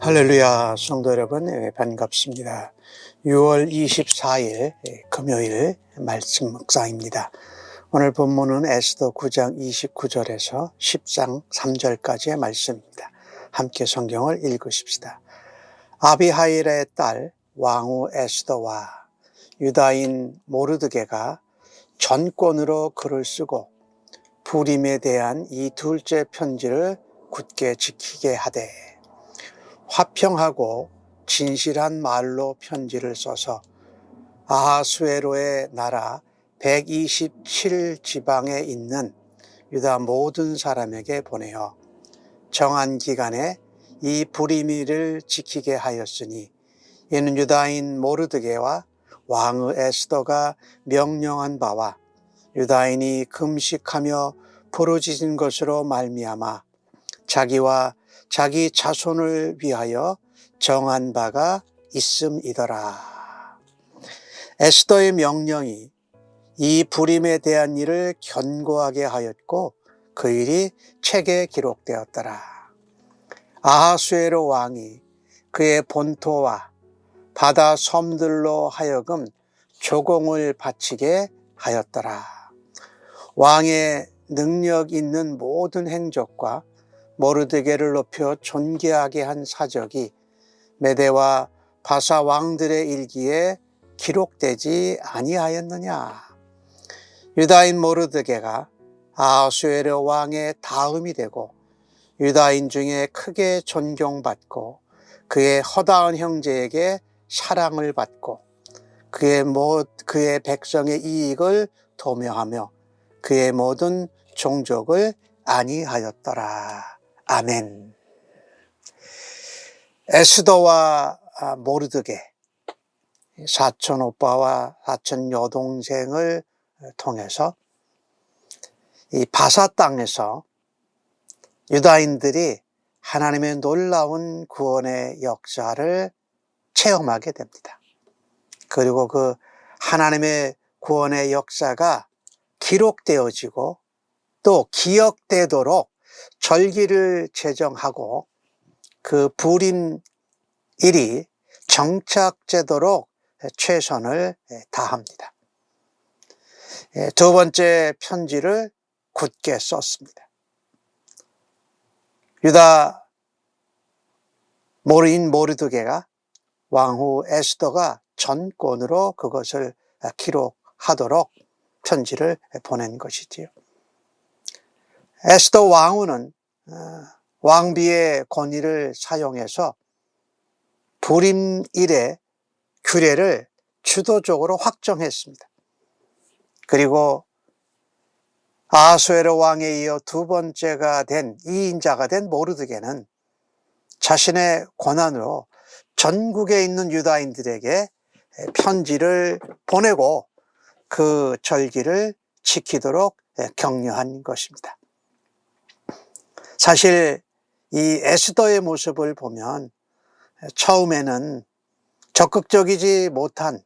할렐루야, 성도 여러분, 반갑습니다. 6월 24일 금요일 말씀 묵상입니다. 오늘 본문은 에스더 9장 29절에서 10장 3절까지의 말씀입니다. 함께 성경을 읽으십시다. 아비하일의 딸 왕후 에스더와 유다인 모르드게가 전권으로 글을 쓰고 부림에 대한 이 둘째 편지를 굳게 지키게 하되 화평하고 진실한 말로 편지를 써서 아하수에로의 나라 127지방에 있는 유다 모든 사람에게 보내어 정한 기간에 이 부림일을 지키게 하였으니 이는 유다인 모르드게와 왕후 에스더가 명령한 바와 유다인이 금식하며 부르짖은 것으로 말미암아 자기와 자기 자손을 위하여 정한 바가 있음이더라. 에스더의 명령이 이 부림에 대한 일을 견고하게 하였고 그 일이 책에 기록되었더라. 아하수에로 왕이 그의 본토와 바다 섬들로 하여금 조공을 바치게 하였더라. 왕의 능력 있는 모든 행적과 모르드게를 높여 존귀하게 한 사적이 메대와 바사 왕들의 일기에 기록되지 아니하였느냐. 유다인 모르드게가 아하수에로 왕의 다음이 되고 유다인 중에 크게 존경받고 그의 허다한 형제에게 사랑을 받고 그의 백성의 이익을 도모하며 그의 모든 종족을 안위하였더라. 아멘. 에스더와 모르드게, 사촌 오빠와 사촌 여동생을 통해서 이 바사 땅에서 유다인들이 하나님의 놀라운 구원의 역사를 체험하게 됩니다. 그리고 그 하나님의 구원의 역사가 기록되어지고 또 기억되도록 절기를 제정하고 그 부림일이 정착되도록 최선을 다합니다. 두 번째 편지를 굳게 썼습니다. 유다 모르드게가 왕후 에스더가 전권으로 그것을 기록하도록 편지를 보낸 것이지요. 에스더 왕후는 왕비의 권위를 사용해서 부림일의 규례를 주도적으로 확정했습니다. 그리고 아하수에로 왕에 이어 두 번째가 된 2인자가 된 모르드게는 자신의 권한으로 전국에 있는 유다인들에게 편지를 보내고 그 절기를 지키도록 격려한 것입니다. 사실 이 에스더의 모습을 보면 처음에는 적극적이지 못한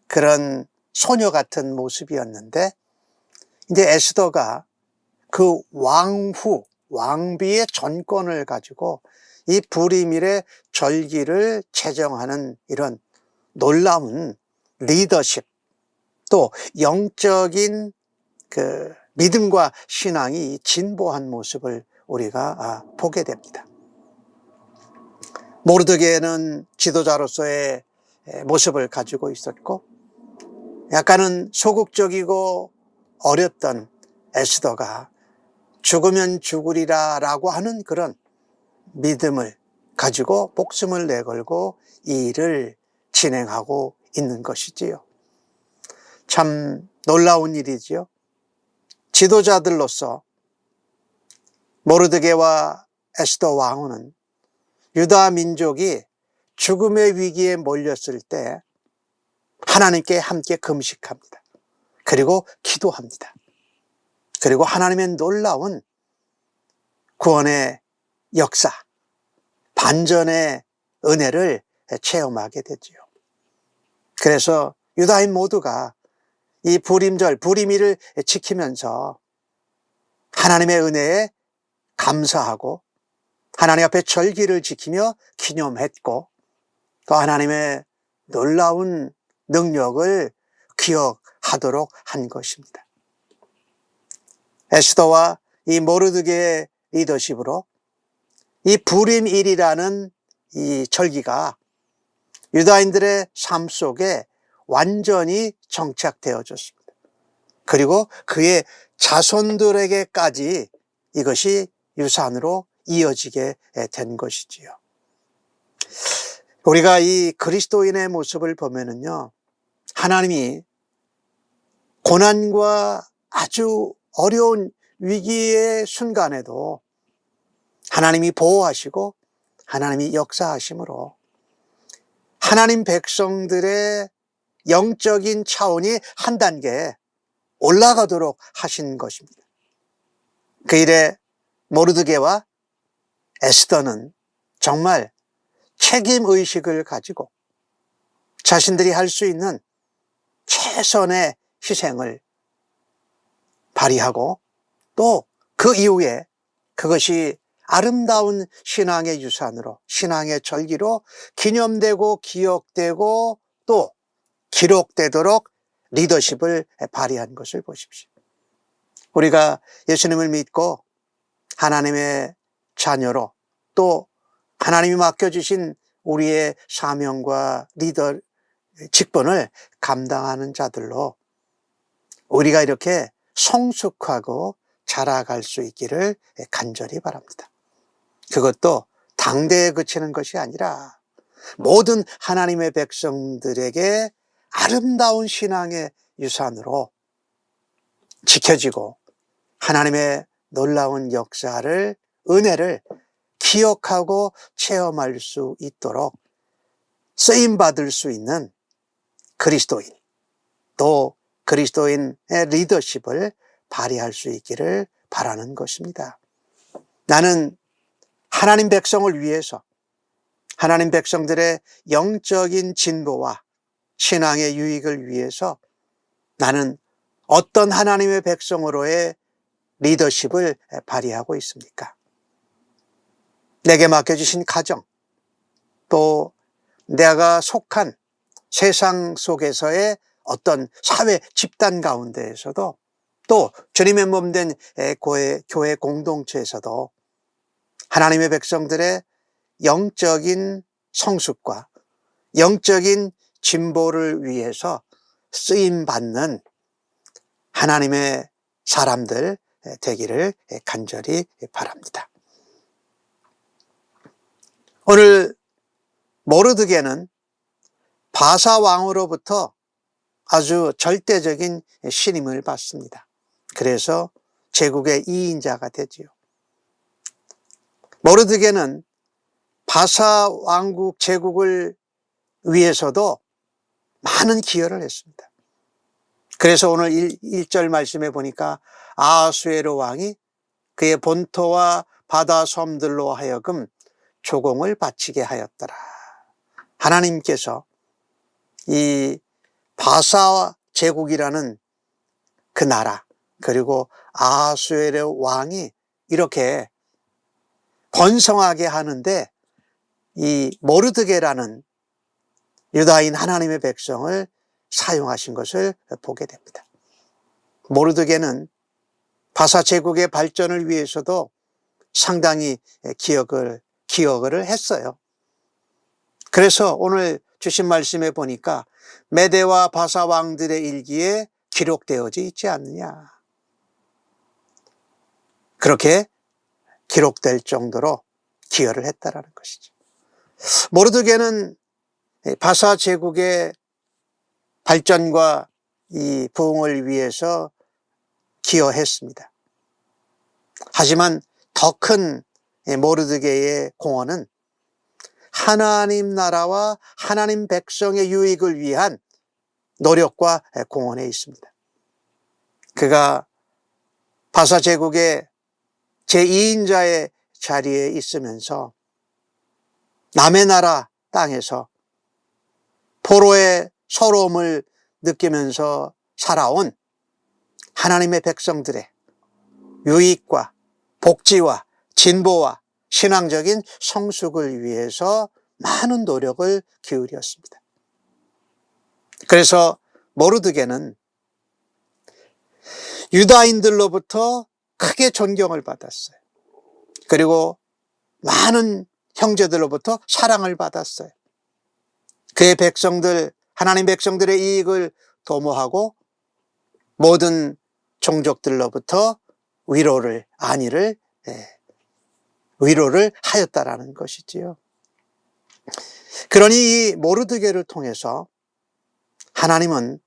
그런 소녀 같은 모습이었는데 이제 에스더가 그 왕비의 전권을 가지고 이 부림일의 절기를 제정하는 이런 놀라운 리더십, 또 영적인 그 믿음과 신앙이 진보한 모습을 우리가 보게 됩니다. 모르드게는 지도자로서의 모습을 가지고 있었고 약간은 소극적이고 어렸던 에스더가 죽으면 죽으리라 라고 하는 그런 믿음을 가지고 목숨을 내걸고 이 일을 진행하고 있는 것이지요. 참 놀라운 일이지요. 지도자들로서 모르드게와 에스더 왕후는 유다 민족이 죽음의 위기에 몰렸을 때 하나님께 함께 금식합니다. 그리고 기도합니다. 그리고 하나님의 놀라운 구원의 역사, 반전의 은혜를 체험하게 되지요. 그래서 유다인 모두가 이 부림일을 지키면서 하나님의 은혜에 감사하고 하나님 앞에 절기를 지키며 기념했고 또 하나님의 놀라운 능력을 기억하도록 한 것입니다. 에스더와 이 모르드게의 리더십으로 이 부림일이라는 이 절기가 유다인들의 삶 속에 완전히 정착되어졌습니다. 그리고 그의 자손들에게까지 이것이 유산으로 이어지게 된 것이지요. 우리가 이 그리스도인의 모습을 보면은요, 하나님이 고난과 아주 어려운 위기의 순간에도 하나님이 보호하시고 하나님이 역사하심으로 하나님 백성들의 영적인 차원이 한 단계 올라가도록 하신 것입니다. 그 일에 모르드게와 에스더는 정말 책임의식을 가지고 자신들이 할 수 있는 최선의 희생을 발휘하고 또 그 이후에 그것이 아름다운 신앙의 유산으로, 신앙의 절기로 기념되고 기억되고 또 기록되도록 리더십을 발휘한 것을 보십시오. 우리가 예수님을 믿고 하나님의 자녀로 또 하나님이 맡겨주신 우리의 사명과 리더 직분을 감당하는 자들로 우리가 이렇게 성숙하고 자라갈 수 있기를 간절히 바랍니다. 그것도 당대에 그치는 것이 아니라 모든 하나님의 백성들에게 아름다운 신앙의 유산으로 지켜지고 하나님의 놀라운 역사를, 은혜를 기억하고 체험할 수 있도록 쓰임받을 수 있는 그리스도인, 또 그리스도인의 리더십을 발휘할 수 있기를 바라는 것입니다. 나는 하나님 백성을 위해서, 하나님 백성들의 영적인 진보와 신앙의 유익을 위해서 나는 어떤 하나님의 백성으로의 리더십을 발휘하고 있습니까? 내게 맡겨주신 가정, 또 내가 속한 세상 속에서의 어떤 사회 집단 가운데에서도 또 주님의 몸된 교회 공동체에서도 하나님의 백성들의 영적인 성숙과 영적인 진보를 위해서 쓰임받는 하나님의 사람들 되기를 간절히 바랍니다. 오늘 모르드게는 바사 왕으로부터 아주 절대적인 신임을 받습니다. 그래서 제국의 2인자가 되지요. 모르드게는 바사 왕국 제국을 위해서도 많은 기여를 했습니다. 그래서 오늘 1절 말씀에 보니까 아하수에로 왕이 그의 본토와 바다 섬들로 하여금 조공을 바치게 하였더라. 하나님께서 이 바사 제국이라는 그 나라, 그리고 아하수에로 왕이 이렇게 번성하게 하는데 이 모르드게라는 유다인 하나님의 백성을 사용하신 것을 보게 됩니다. 모르드게는 바사 제국의 발전을 위해서도 상당히 기여를 했어요. 그래서 오늘 주신 말씀에 보니까 메대와 바사 왕들의 일기에 기록되어져 있지 않느냐. 그렇게 기록될 정도로 기여를 했다라는 것이죠. 모르드게는 바사 제국의 발전과 이 부흥을 위해서 기여했습니다. 하지만 더 큰 모르드게의 공헌은 하나님 나라와 하나님 백성의 유익을 위한 노력과 공헌에 있습니다. 그가 바사 제국의 제2인자의 자리에 있으면서 남의 나라 땅에서 포로의 서러움을 느끼면서 살아온 하나님의 백성들의 유익과 복지와 진보와 신앙적인 성숙을 위해서 많은 노력을 기울였습니다. 그래서 모르드게는 유다인들로부터 크게 존경을 받았어요. 그리고 많은 형제들로부터 사랑을 받았어요. 그의 백성들, 하나님 백성들의 이익을 도모하고 모든 종족들로부터 위로를 하였다라는 것이지요. 그러니 이 모르드게를 통해서 하나님은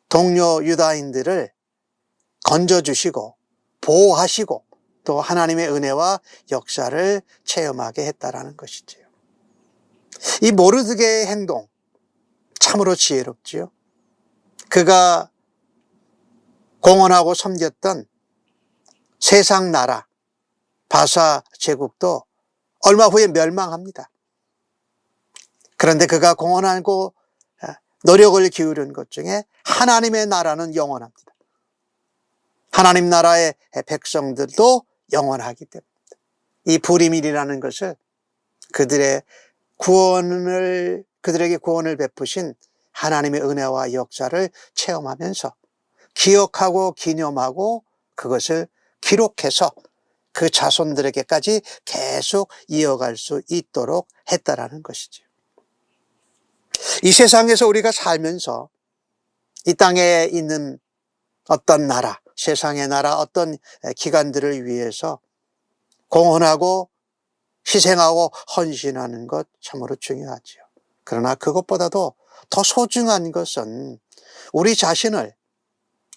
동료 유다인들을 건져주시고 보호하시고 또 하나님의 은혜와 역사를 체험하게 했다라는 것이지요. 이 모르드게의 행동 참으로 지혜롭지요. 그가 공헌하고 섬겼던 세상 나라 바사 제국도 얼마 후에 멸망합니다. 그런데 그가 공헌하고 노력을 기울인 것 중에 하나님의 나라는 영원합니다. 하나님 나라의 백성들도 영원하기 때문입니다. 이 불임일이라는 것을 그들에게 구원을 베푸신 하나님의 은혜와 역사를 체험하면서 기억하고 기념하고 그것을 기록해서 그 자손들에게까지 계속 이어갈 수 있도록 했다라는 것이죠. 이 세상에서 우리가 살면서 이 땅에 있는 어떤 나라, 세상의 나라, 어떤 기관들을 위해서 공헌하고 희생하고 헌신하는 것 참으로 중요하죠. 그러나 그것보다도 더 소중한 것은 우리 자신을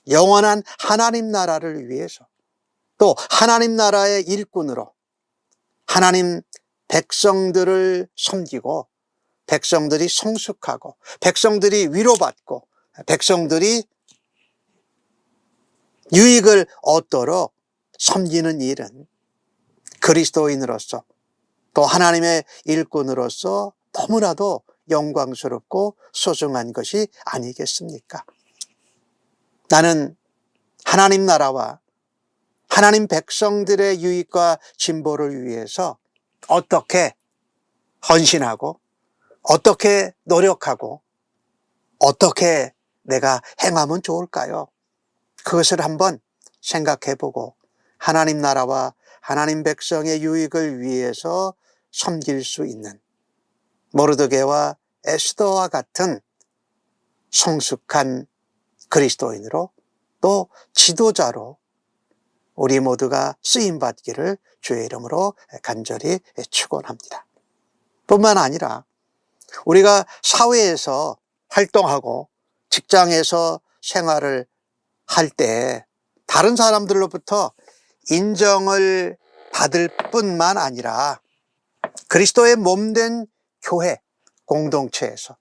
영원한 하나님 나라를 위해서 또 하나님 나라의 일꾼으로 하나님 백성들을 섬기고 백성들이 성숙하고 백성들이 위로받고 백성들이 유익을 얻도록 섬기는 일은 그리스도인으로서 또 하나님의 일꾼으로서 너무나도 영광스럽고 소중한 것이 아니겠습니까? 나는 하나님 나라와 하나님 백성들의 유익과 진보를 위해서 어떻게 헌신하고 어떻게 노력하고 어떻게 내가 행하면 좋을까요? 그것을 한번 생각해보고 하나님 나라와 하나님 백성의 유익을 위해서 섬길 수 있는 모르드게와 에스더와 같은 성숙한 그리스도인으로 또 지도자로 우리 모두가 쓰임받기를 주의 이름으로 간절히 축원합니다. 뿐만 아니라 우리가 사회에서 활동하고 직장에서 생활을 할 때 다른 사람들로부터 인정을 받을 뿐만 아니라 그리스도의 몸된 교회 공동체에서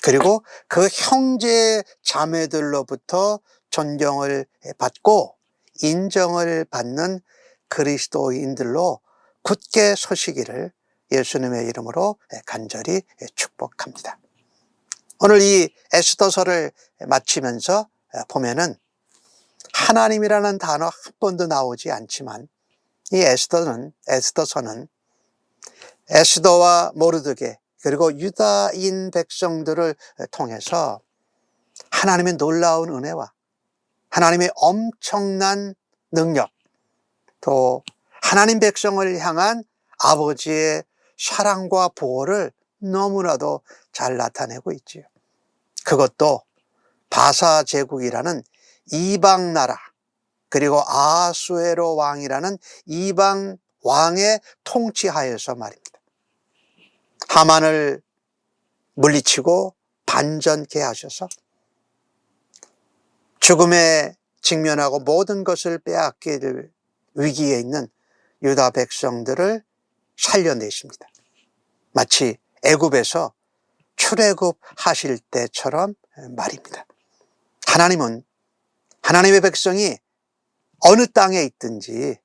그리고 그 형제 자매들로부터 존경을 받고 인정을 받는 그리스도인들로 굳게 서시기를 예수님의 이름으로 간절히 축복합니다. 오늘 이 에스더서를 마치면서 보면은 하나님이라는 단어 한 번도 나오지 않지만 이 에스더서는 에스더와 모르드게 그리고 유다인 백성들을 통해서 하나님의 놀라운 은혜와 하나님의 엄청난 능력 또 하나님 백성을 향한 아버지의 사랑과 보호를 너무나도 잘 나타내고 있지요. 그것도 바사 제국이라는 이방 나라 그리고 아수에로 왕이라는 이방 왕의 통치하에서 말입니다. 하만을 물리치고 반전케 하셔서 죽음에 직면하고 모든 것을 빼앗길 위기에 있는 유다 백성들을 살려내십니다. 마치 애굽에서 출애굽하실 때처럼 말입니다. 하나님은 하나님의 백성이 어느 땅에 있든지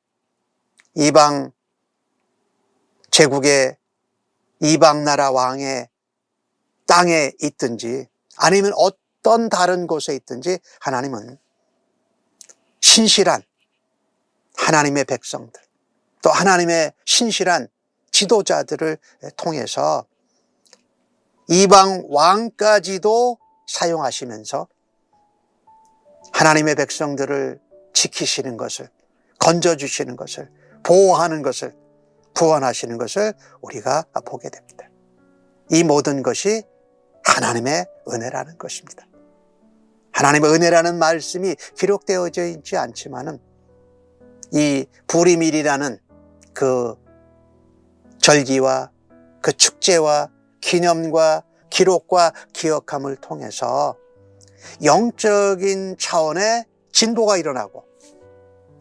이방 제국의 이방 나라 왕의 땅에 있든지 아니면 어떤 다른 곳에 있든지 하나님은 신실한 하나님의 백성들 또 하나님의 신실한 지도자들을 통해서 이방 왕까지도 사용하시면서 하나님의 백성들을 지키시는 것을, 건져주시는 것을, 보호하는 것을, 구원하시는 것을 우리가 보게 됩니다. 이 모든 것이 하나님의 은혜라는 것입니다. 하나님의 은혜라는 말씀이 기록되어져 있지 않지만은 이 부리밀이라는 그 절기와 그 축제와 기념과 기록과 기억함을 통해서 영적인 차원의 진보가 일어나고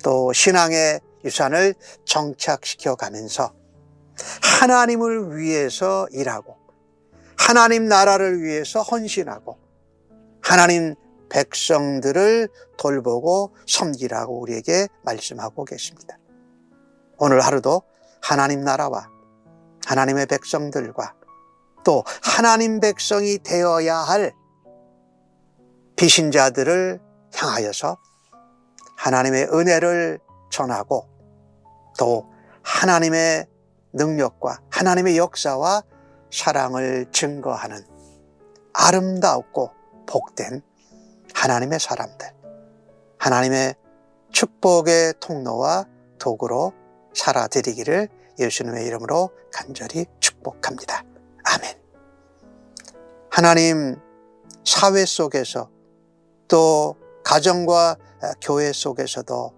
또 신앙의 유산을 정착시켜 가면서 하나님을 위해서 일하고 하나님 나라를 위해서 헌신하고 하나님 백성들을 돌보고 섬기라고 우리에게 말씀하고 계십니다. 오늘 하루도 하나님 나라와 하나님의 백성들과 또 하나님 백성이 되어야 할 비신자들을 향하여서 하나님의 은혜를 전하고 또 하나님의 능력과 하나님의 역사와 사랑을 증거하는 아름답고 복된 하나님의 사람들, 하나님의 축복의 통로와 도구로 살아드리기를 예수님의 이름으로 간절히 축복합니다. 아멘. 하나님, 사회 속에서 또 가정과 교회 속에서도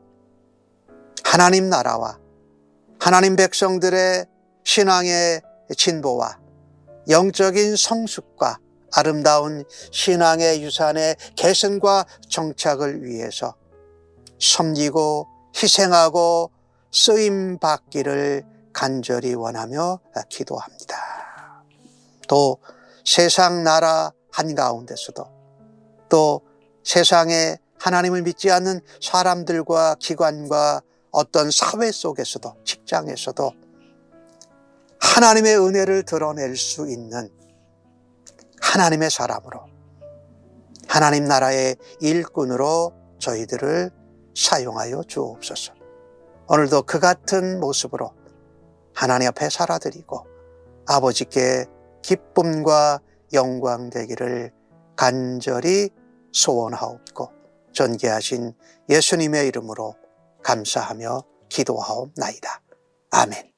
하나님 나라와 하나님 백성들의 신앙의 진보와 영적인 성숙과 아름다운 신앙의 유산의 개선과 정착을 위해서 섬기고 희생하고 쓰임받기를 간절히 원하며 기도합니다. 또 세상 나라 한가운데서도 또 세상에 하나님을 믿지 않는 사람들과 기관과 어떤 사회 속에서도 직장에서도 하나님의 은혜를 드러낼 수 있는 하나님의 사람으로 하나님 나라의 일꾼으로 저희들을 사용하여 주옵소서. 오늘도 그 같은 모습으로 하나님 앞에 살아드리고 아버지께 기쁨과 영광 되기를 간절히 소원하옵고 존귀하신 예수님의 이름으로 감사하며 기도하옵나이다. 아멘.